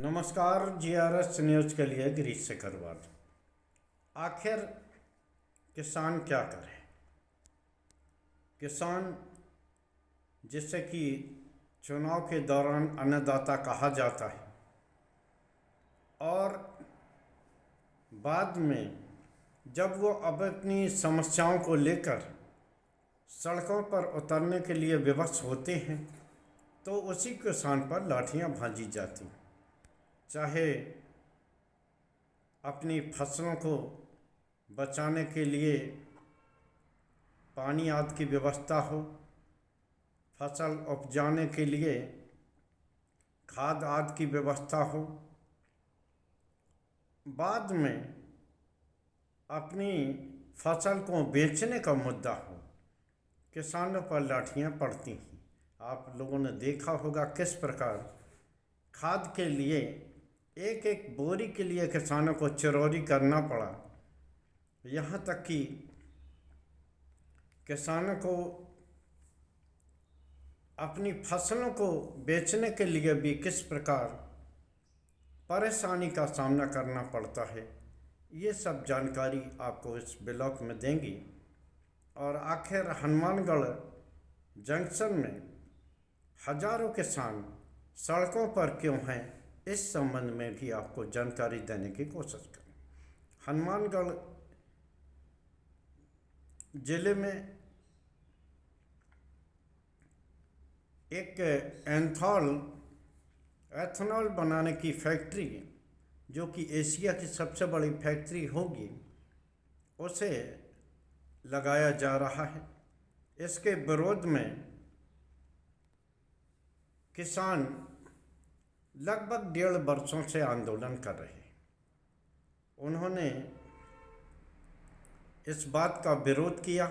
नमस्कार। GRS news के लिए गिरीश शेखरवाल। आखिर किसान क्या करे? किसान, जिससे कि चुनाव के दौरान अन्नदाता कहा जाता है, और बाद में जब वो अब अपनी समस्याओं को लेकर सड़कों पर उतरने के लिए विवश होते हैं तो उसी किसान पर लाठियां भांजी जाती, चाहे अपनी फसलों को बचाने के लिए पानी आदि की व्यवस्था हो, फसल उपजाने के लिए खाद आदि की व्यवस्था हो, बाद में अपनी फसल को बेचने का मुद्दा हो, किसानों पर लाठियां पड़ती हैं। आप लोगों ने देखा होगा किस प्रकार खाद के लिए एक एक बोरी के लिए किसानों को चरौरी करना पड़ा। यहाँ तक कि किसानों को अपनी फसलों को बेचने के लिए भी किस प्रकार परेशानी का सामना करना पड़ता है, ये सब जानकारी आपको इस ब्लॉग में देंगी। और आखिर हनुमानगढ़ जंक्शन में हजारों किसान सड़कों पर क्यों हैं, इस संबंध में भी आपको जानकारी देने की कोशिश करें। हनुमानगढ़ जिले में एक एथेनॉल बनाने की फैक्ट्री, जो कि एशिया की सबसे बड़ी फैक्ट्री होगी, उसे लगाया जा रहा है। इसके विरोध में किसान लगभग 1.5 वर्षों से आंदोलन कर रहे हैं। उन्होंने इस बात का विरोध किया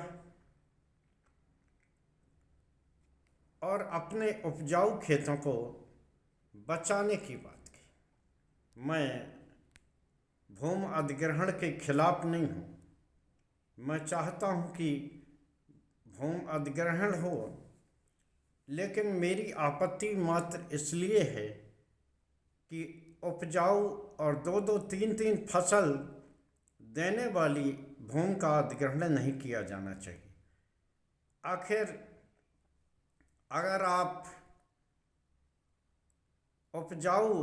और अपने उपजाऊ खेतों को बचाने की बात की। मैं भूमि अधिग्रहण के खिलाफ नहीं हूँ, मैं चाहता हूँ कि भूमि अधिग्रहण हो, लेकिन मेरी आपत्ति मात्र इसलिए है कि उपजाऊ और 2-2, 3-3 फसल देने वाली भूमि का अधिग्रहण नहीं किया जाना चाहिए। आखिर अगर आप उपजाऊ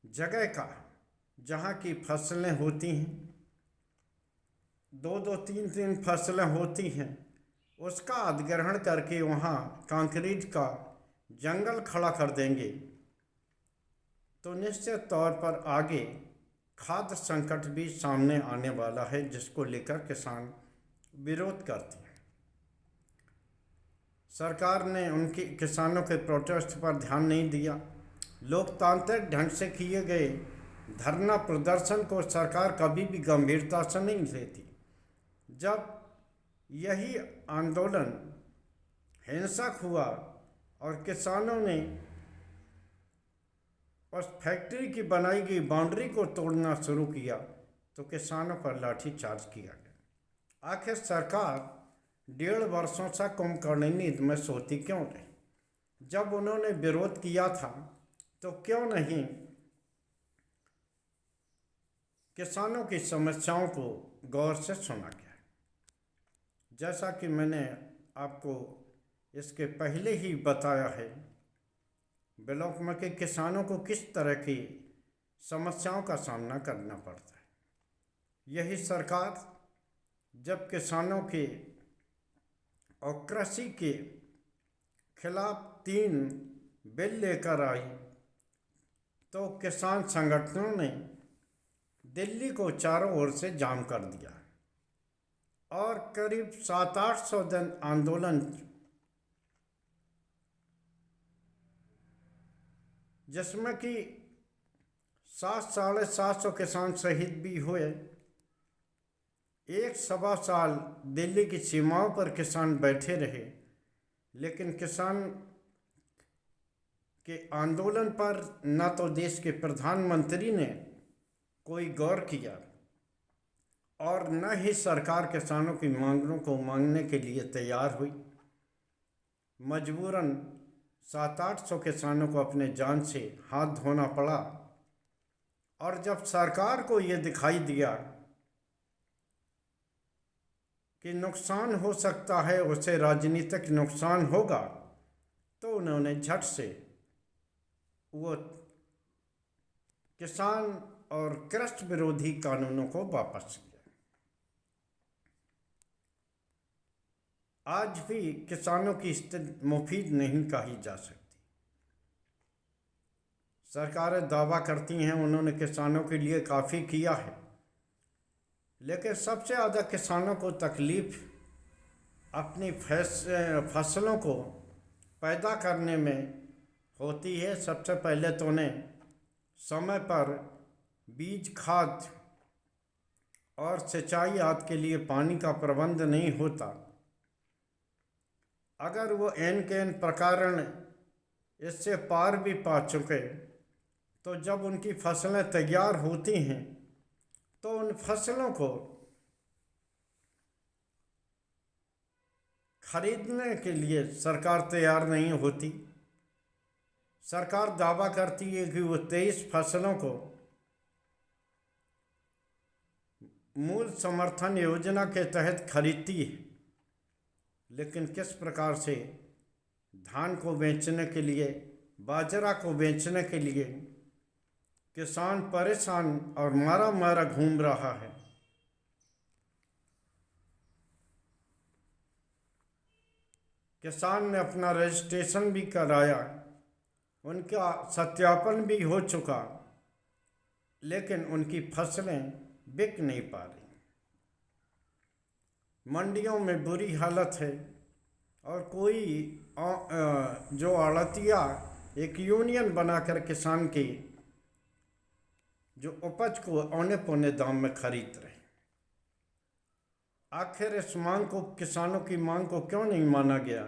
जगह का, जहाँ की फसलें होती हैं, 2-2, 3-3 फसलें होती हैं, उसका अधिग्रहण करके वहाँ कंक्रीट का जंगल खड़ा कर देंगे तो निश्चित तौर पर आगे खाद्य संकट भी सामने आने वाला है, जिसको लेकर किसान विरोध करते हैं। सरकार ने उनके किसानों के प्रोटेस्ट पर ध्यान नहीं दिया। लोकतांत्रिक ढंग से किए गए धरना प्रदर्शन को सरकार कभी भी गंभीरता से नहीं लेती। जब यही आंदोलन हिंसक हुआ और किसानों ने उस फैक्ट्री की बनाई गई बाउंड्री को तोड़ना शुरू किया तो किसानों पर लाठीचार्ज किया गया। आखिर सरकार 1.5 वर्षों से कुंभकर्ण नींद में सोती क्यों रही? जब उन्होंने विरोध किया था तो क्यों नहीं किसानों की समस्याओं को गौर से सुना गया? जैसा कि मैंने आपको इसके पहले ही बताया है ब्लॉक में कि किसानों को किस तरह की समस्याओं का सामना करना पड़ता है। यही सरकार जब किसानों के और कृषि के खिलाफ 3 बिल लेकर आई तो किसान संगठनों ने दिल्ली को चारों ओर से जाम कर दिया और करीब 700-800 दिन आंदोलन, जिसमें कि 700-750 किसान शहीद भी हुए। 1 सवा साल दिल्ली की सीमाओं पर किसान बैठे रहे, लेकिन किसान के आंदोलन पर न तो देश के प्रधानमंत्री ने कोई गौर किया और न ही सरकार किसानों की मांगों को मांगने के लिए तैयार हुई। मजबूरन 700-800 किसानों को अपने जान से हाथ धोना पड़ा और जब सरकार को ये दिखाई दिया कि नुकसान हो सकता है, उसे राजनीतिक नुकसान होगा, तो उन्होंने झट से वो किसान और कृषि विरोधी कानूनों को वापस लिया। आज भी किसानों की स्थिति मुफीद नहीं कही जा सकती। सरकारें दावा करती हैं उन्होंने किसानों के लिए काफ़ी किया है, लेकिन सबसे ज़्यादा किसानों को तकलीफ अपनी फसलों को पैदा करने में होती है। सबसे पहले तो उन्हें समय पर बीज, खाद और सिंचाई आदि के लिए पानी का प्रबंध नहीं होता। अगर वो एन के एन प्रकार इससे पार भी पा चुके, तो जब उनकी फसलें तैयार होती हैं तो उन फसलों को खरीदने के लिए सरकार तैयार नहीं होती। सरकार दावा करती है कि वो 23 फसलों को मूल समर्थन योजना के तहत खरीदती है, लेकिन किस प्रकार से धान को बेचने के लिए, बाजरा को बेचने के लिए किसान परेशान और मारा मारा घूम रहा है। किसान ने अपना रजिस्ट्रेशन भी कराया, उनका सत्यापन भी हो चुका, लेकिन उनकी फसलें बिक नहीं पा रही। मंडियों में बुरी हालत है और कोई जो आड़तिया एक यूनियन बनाकर किसान की जो उपज को औने पौने दाम में खरीद रहे। आखिर इस मांग को, किसानों की मांग को क्यों नहीं माना गया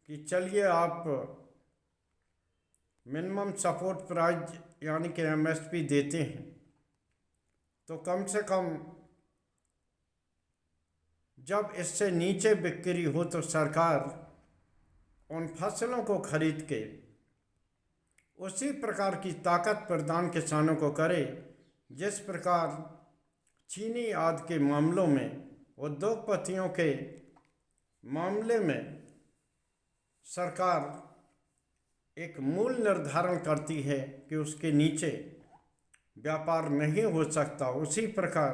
कि चलिए आप मिनिमम सपोर्ट प्राइस यानी कि एमएसपी देते हैं, तो कम से कम जब इससे नीचे बिक्री हो तो सरकार उन फसलों को खरीद के उसी प्रकार की ताकत प्रदान किसानों को करे जिस प्रकार चीनी आदि के मामलों में, उद्योगपतियों के मामले में सरकार एक मूल निर्धारण करती है कि उसके नीचे व्यापार नहीं हो सकता। उसी प्रकार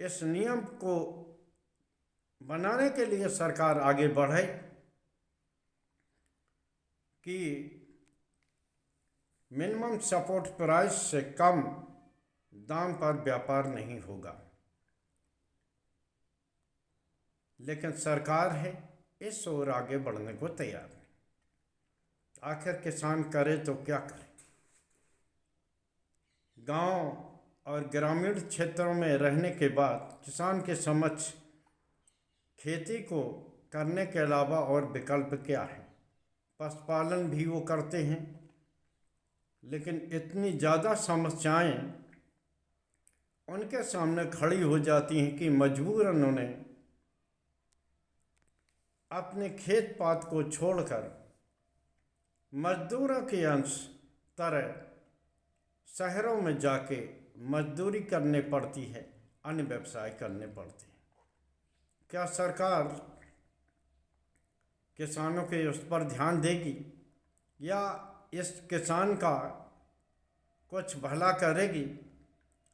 इस नियम को बनाने के लिए सरकार आगे बढ़े कि मिनिमम सपोर्ट प्राइस से कम दाम पर व्यापार नहीं होगा। लेकिन सरकार है इस ओर आगे बढ़ने को तैयार नहीं। आखिर किसान करे तो क्या करे? गांव और ग्रामीण क्षेत्रों में रहने के बाद किसान के समक्ष खेती को करने के अलावा और विकल्प क्या है? पशुपालन भी वो करते हैं, लेकिन इतनी ज़्यादा समस्याएं उनके सामने खड़ी हो जाती हैं कि मजबूरन उन्हें अपने खेत पात को छोड़कर मजदूरों के अंश तरह शहरों में जाके मजदूरी करने पड़ती है, अन्य व्यवसाय करने पड़ते हैं। क्या सरकार किसानों के उस पर ध्यान देगी या इस किसान का कुछ भला करेगी?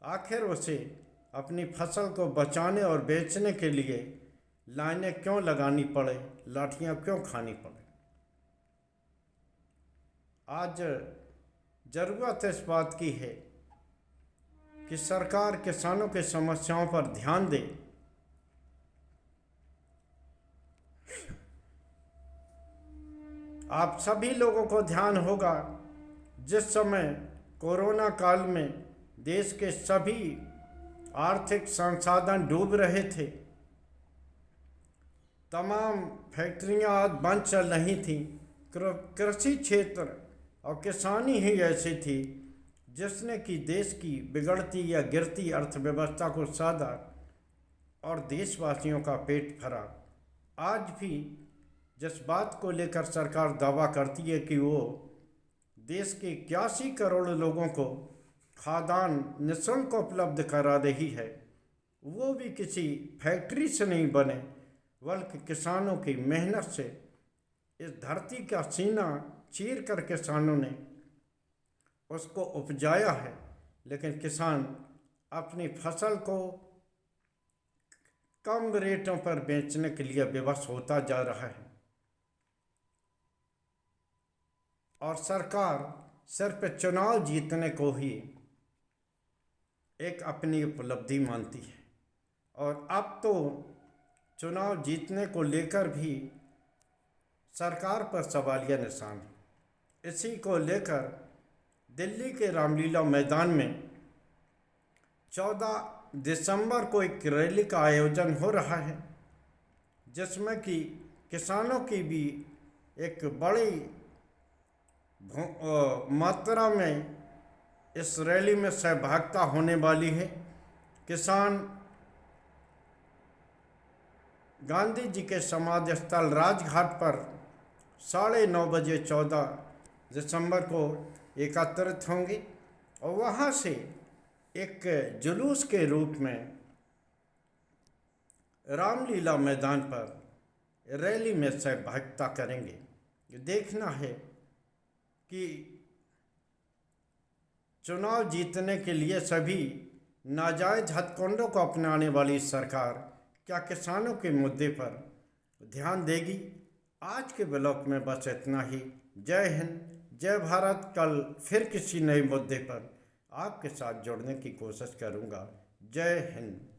आखिर उसे अपनी फसल को बचाने और बेचने के लिए लाइनें क्यों लगानी पड़े, लाठियां क्यों खानी पड़े? आज ज़रूरत इस बात की है कि सरकार किसानों की समस्याओं पर ध्यान दे। आप सभी लोगों को ध्यान होगा जिस समय कोरोना काल में देश के सभी आर्थिक संसाधन डूब रहे थे, तमाम फैक्ट्रियां बंद चल रही थीं, कृषि क्षेत्र और किसानी ही ऐसी थी जिसने कि देश की बिगड़ती या गिरती अर्थव्यवस्था को साधा और देशवासियों का पेट भरा। आज भी जिस बात को लेकर सरकार दावा करती है कि वो देश के 81 करोड़ लोगों को खाद्यान्न निःशुल्क उपलब्ध करा रही है, वो भी किसी फैक्ट्री से नहीं बने बल्कि किसानों की मेहनत से। इस धरती का सीना चीर कर किसानों ने उसको उपजाया है, लेकिन किसान अपनी फसल को कम रेटों पर बेचने के लिए विवश होता जा रहा है और सरकार सिर्फ चुनाव जीतने को ही एक अपनी उपलब्धि मानती है। और अब तो चुनाव जीतने को लेकर भी सरकार पर सवालिया निशान है। इसी को लेकर दिल्ली के रामलीला मैदान में 14 दिसंबर को एक रैली का आयोजन हो रहा है, जिसमें कि किसानों की भी एक बड़ी मात्रा में इस रैली में सहभागिता होने वाली है। किसान गांधी जी के समाधि स्थल राजघाट पर 9:30 बजे 14 दिसंबर को एकत्रित होंगे और वहाँ से एक जुलूस के रूप में रामलीला मैदान पर रैली में सहभागिता करेंगे। देखना है कि चुनाव जीतने के लिए सभी नाजायज हथकंडों को अपनाने वाली सरकार क्या किसानों के मुद्दे पर ध्यान देगी। आज के ब्लॉग में बस इतना ही। जय हिंद, जय भारत। कल फिर किसी नए मुद्दे पर आपके साथ जुड़ने की कोशिश करूँगा। जय हिंद।